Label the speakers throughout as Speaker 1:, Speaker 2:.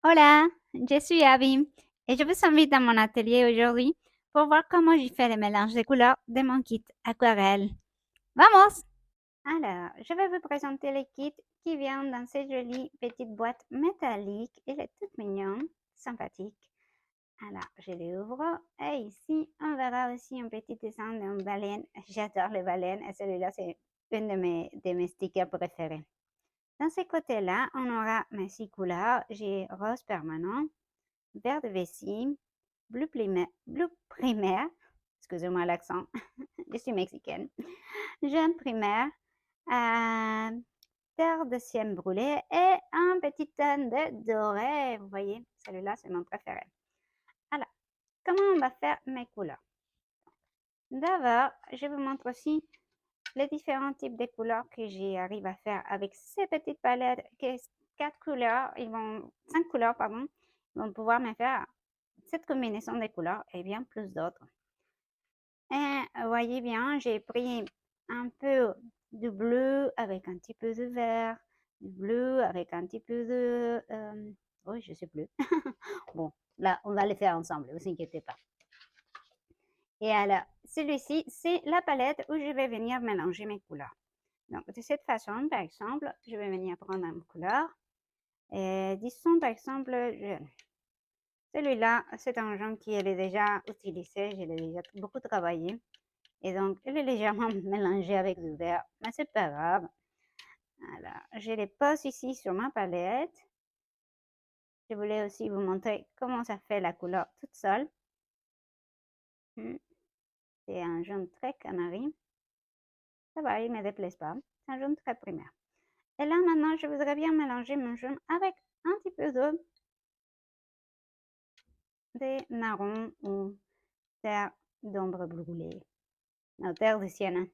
Speaker 1: Hola, je suis Abby et je vous invite dans mon atelier aujourd'hui pour voir comment j'ai fait le mélange de couleurs de mon kit aquarelle. Vamos! Alors, je vais vous présenter le kit qui vient dans cette jolie petite boîte métallique. Il est tout mignon, sympathique. Alors, je l'ouvre et ici, on verra aussi un petit dessin d'une baleine. J'adore les baleines et celui-là, c'est une de mes stickers préférés. Dans ce côté-là, on aura mes 6 couleurs. J'ai rose permanent, vert de vessie, bleu primaire, excusez-moi l'accent, je suis mexicaine, jaune primaire, euh, terre de ciel brûlé et un petit ton de doré. Vous voyez, celui-là, c'est mon préféré. Alors, comment on va faire mes couleurs? D'abord, je vous montre aussi les différents types de couleurs que j'arrive à faire avec ces petites palettes, que 5 couleurs, pardon, ils vont pouvoir me faire cette combinaison de couleurs et bien plus d'autres. Et voyez bien, j'ai pris un peu de bleu avec un petit peu de vert, du bleu avec un petit peu de... oui, je sais plus. Bon, là, on va les faire ensemble, ne vous inquiétez pas. Et alors, celui-ci, c'est la palette où je vais venir mélanger mes couleurs. Donc, de cette façon, par exemple, je vais venir prendre une couleur. Et disons, par exemple, celui-là, c'est un jaune qui est déjà utilisé, je l'ai déjà beaucoup travaillé. Et donc, il est légèrement mélangé avec du vert, mais c'est pas grave. Alors, je les pose ici sur ma palette. Je voulais aussi vous montrer comment ça fait la couleur toute seule. C'est un jaune très canari. Ça va, il ne me déplaise pas. C'est un jaune très primaire. Et là, maintenant, je voudrais bien mélanger mon jaune avec un petit peu de marron ou terre d'ombre brûlée. Non, terre de sienne.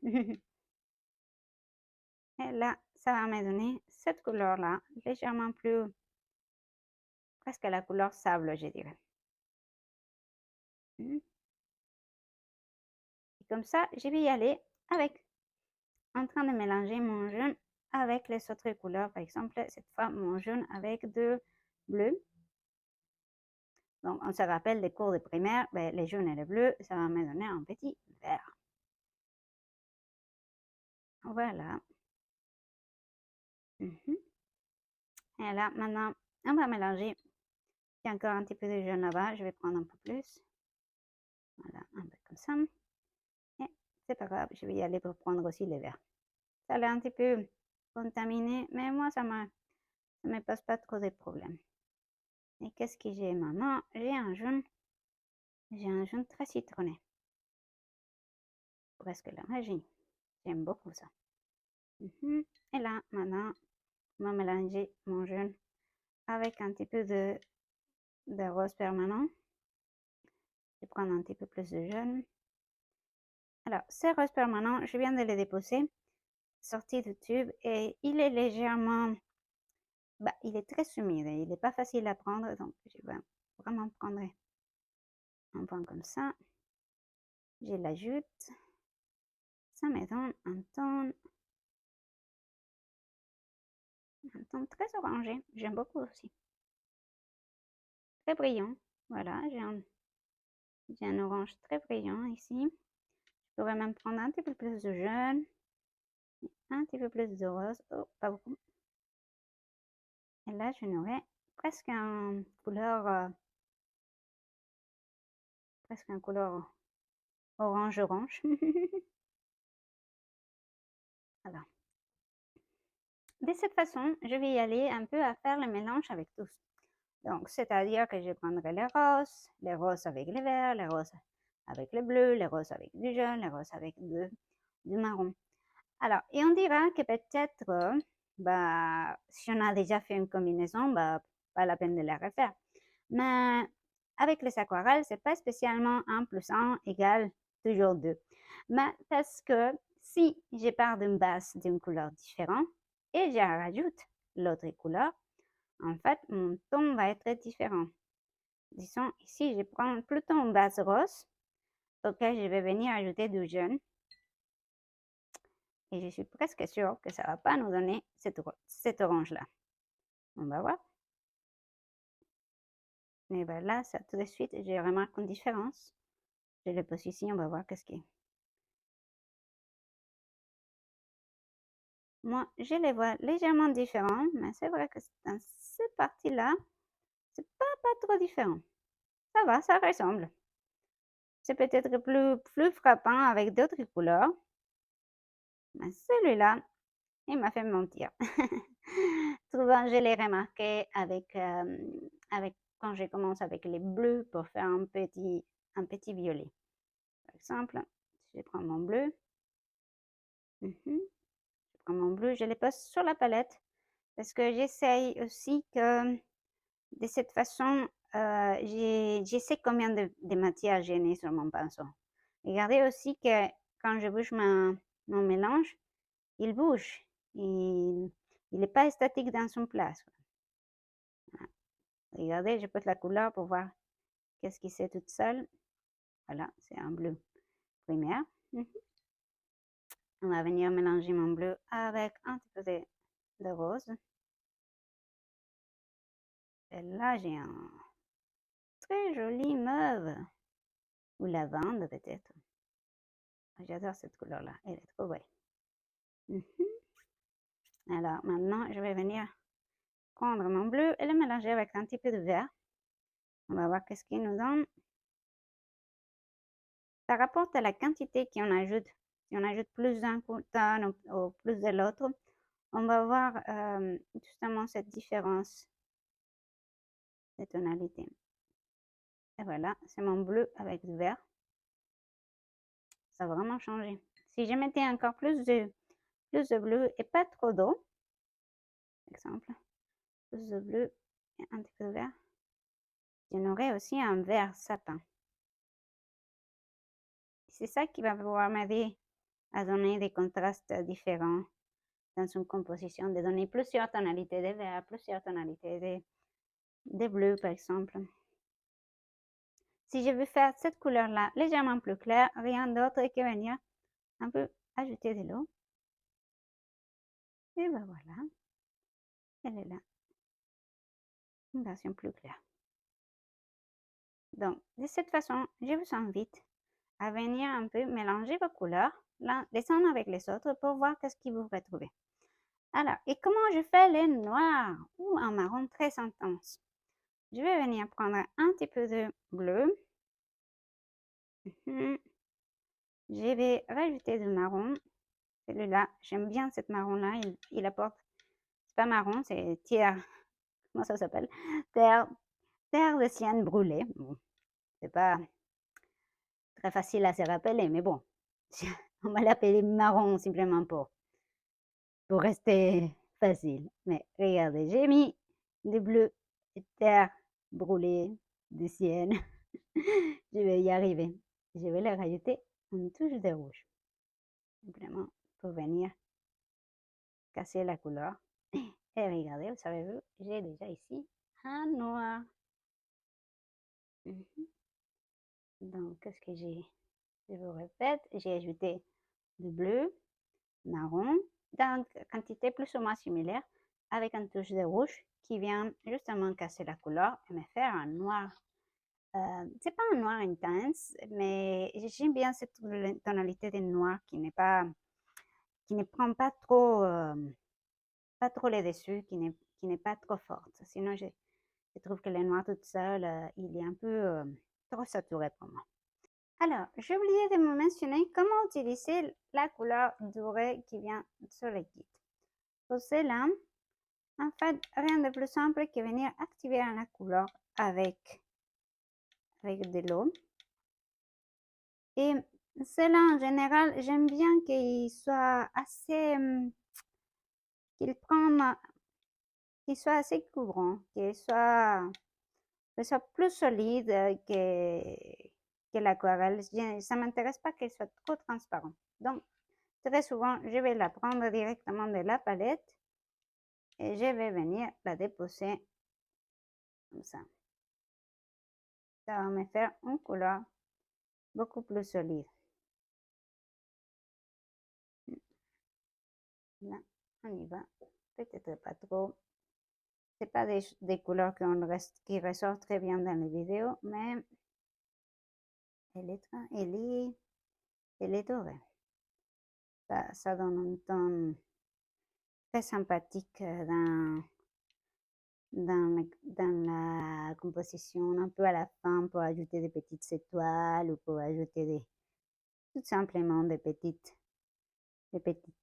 Speaker 1: Et là, ça va me donner cette couleur-là, légèrement plus, presque la couleur sable, je dirais. Et comme ça, je vais y aller avec, en train de mélanger mon jaune avec les autres couleurs. Par exemple, cette fois, mon jaune avec de bleu. Donc, on se rappelle des cours de primaire, ben, les jaunes et les bleus, ça va me donner un petit vert. Voilà. Et là, maintenant, on va mélanger. Il y a encore un petit peu de jaune là-bas, je vais prendre un peu plus. Voilà, un peu comme ça. Et c'est pas grave, je vais y aller pour prendre aussi le vert. Ça a l'air un petit peu contaminé, mais moi, ça me pose pas trop de problèmes. Et qu'est-ce que j'ai maintenant? J'ai un jaune très citronné. Presque la magie. J'aime beaucoup ça. Et là, maintenant, on va mélanger mon jaune avec un petit peu de rose permanent. Je vais prendre un petit peu plus de jaune. Alors, ce rose permanent, je viens de le déposer, sorti du tube, et il est légèrement, il est très humide, il n'est pas facile à prendre, donc je vais vraiment prendre un point comme ça. Je l'ajoute. Ça me donne un ton très orangé. J'aime beaucoup aussi. Très brillant. Voilà, j'ai un orange très brillant ici. Je pourrais même prendre un petit peu plus de jaune, un petit peu plus de rose. Oh, pas beaucoup. Et là, je n'aurai presque un couleur, presque un couleur orange-orange. Voilà. De cette façon, je vais y aller un peu à faire le mélange avec tous. Donc, c'est-à-dire que je prendrai les roses avec les verts, les roses avec le bleu, les roses avec du jaune, les roses avec du marron. Alors, et on dira que peut-être, si on a déjà fait une combinaison, pas la peine de la refaire. Mais avec les aquarelles, c'est pas spécialement 1 plus 1 égale toujours 2. Mais parce que si je pars d'une base d'une couleur différente et je rajoute l'autre couleur, en fait, mon ton va être différent. Disons, ici, je prends plutôt une base rose, auquel je vais venir ajouter du jaune. Et je suis presque sûre que ça ne va pas nous donner cet orange-là. On va voir. Et ben là, ça, tout de suite, je remarque une différence. Je le pose ici, on va voir qu'est-ce qui est. Moi, je les vois légèrement différents, mais c'est vrai que dans cette partie-là, c'est pas trop différent. Ça va, ça ressemble. C'est peut-être plus frappant avec d'autres couleurs, mais celui-là, il m'a fait mentir. Souvent, je l'ai remarqué quand je commence avec les bleus pour faire un petit violet. Par exemple, je prends mon bleu. Je prends mon bleu, je le pose sur la palette parce que j'essaye aussi que de cette façon, je sais combien de matière j'ai mis sur mon pinceau. Regardez aussi que quand je bouge mon mélange, il bouge. Il n'est pas statique dans son place. Voilà. Regardez, je pose la couleur pour voir qu'est-ce qui c'est toute seule. Voilà, c'est un bleu primaire. On va venir mélanger mon bleu avec un petit peu de rose. Et là, j'ai un très joli mauve ou lavande peut-être. J'adore cette couleur-là, elle est trop belle. Alors maintenant, je vais venir prendre mon bleu et le mélanger avec un petit peu de vert. On va voir qu'est-ce qu'il nous donne. Par rapport à la quantité qu'on ajoute, si on ajoute plus d'un coton ou plus de l'autre, on va voir justement cette différence de tonalité. Et voilà, c'est mon bleu avec du vert. Ça a vraiment changé. Si je mettais encore plus de bleu et pas trop d'eau, par exemple, plus de bleu et un petit peu de vert, j'en aurais aussi un vert sapin. C'est ça qui va pouvoir m'aider à donner des contrastes différents dans une composition, de donner plusieurs tonalités de vert, plusieurs tonalités de bleu, par exemple. Si je veux faire cette couleur-là légèrement plus claire, rien d'autre que venir un peu ajouter de l'eau. Et ben voilà, elle est là, une version plus claire. Donc, de cette façon, je vous invite à venir un peu mélanger vos couleurs, les unes avec les autres, pour voir qu'est-ce que vous retrouvez. Alors, et comment je fais les noirs ou un marron très intense? Je vais venir prendre un petit peu de bleu. Je vais rajouter du marron. Celui-là, j'aime bien cette marron-là. Il apporte, c'est pas marron, c'est terre, comment ça s'appelle? Terre de sienne brûlée. Bon, c'est pas très facile à se rappeler, mais bon, on va l'appeler marron simplement pour rester facile. Mais regardez, j'ai mis du bleu, de terre brûlée, de sienne. Je vais y arriver. Je vais le rajouter une touche de rouge. Simplement pour venir casser la couleur. Et regardez, vous savez, j'ai déjà ici un noir. Donc, qu'est-ce que j'ai? Je vous répète, j'ai ajouté du bleu, marron, dans une quantité plus ou moins similaire, avec une touche de rouge qui vient justement casser la couleur et me faire un noir. C'est pas un noir intense, mais j'aime bien cette tonalité de noir qui ne prend pas trop les dessus, qui n'est pas trop forte. Sinon, je trouve que le noir tout seul, il est un peu trop saturé pour moi. Alors, j'ai oublié de me mentionner comment utiliser la couleur dorée qui vient sur le kit. Pour cela, en fait, rien de plus simple que venir activer la couleur avec de l'eau. Et cela, en général, j'aime bien qu'il soit assez, qu'il soit assez couvrant, qu'il soit plus solide que l'aquarelle. Ça ne m'intéresse pas qu'il soit trop transparent. Donc, très souvent, je vais la prendre directement de la palette et je vais venir la déposer comme ça. Ça va me faire une couleur beaucoup plus solide. Là, on y va. Peut-être pas trop. C'est pas des couleurs qui ressortent très bien dans les vidéos, mais elle est dorée. Ça donne un ton très sympathique dans la composition, un peu à la fin pour ajouter des petites étoiles ou pour ajouter tout simplement des petites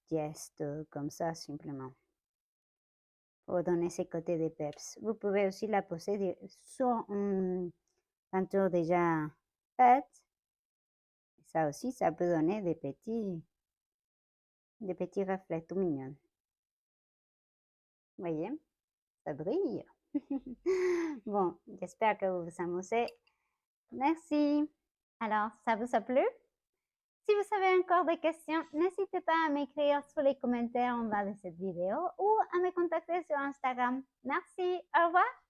Speaker 1: gestes comme ça, simplement, pour donner ce côté de peps. Vous pouvez aussi la poser sur une peinture déjà faite. Ça aussi, ça peut donner des petits reflets tout mignons. Vous voyez, ça brille. Bon, j'espère que vous vous amusez. Merci. Alors, ça vous a plu? Si vous avez encore des questions, n'hésitez pas à m'écrire sur les commentaires en bas de cette vidéo ou à me contacter sur Instagram. Merci. Au revoir.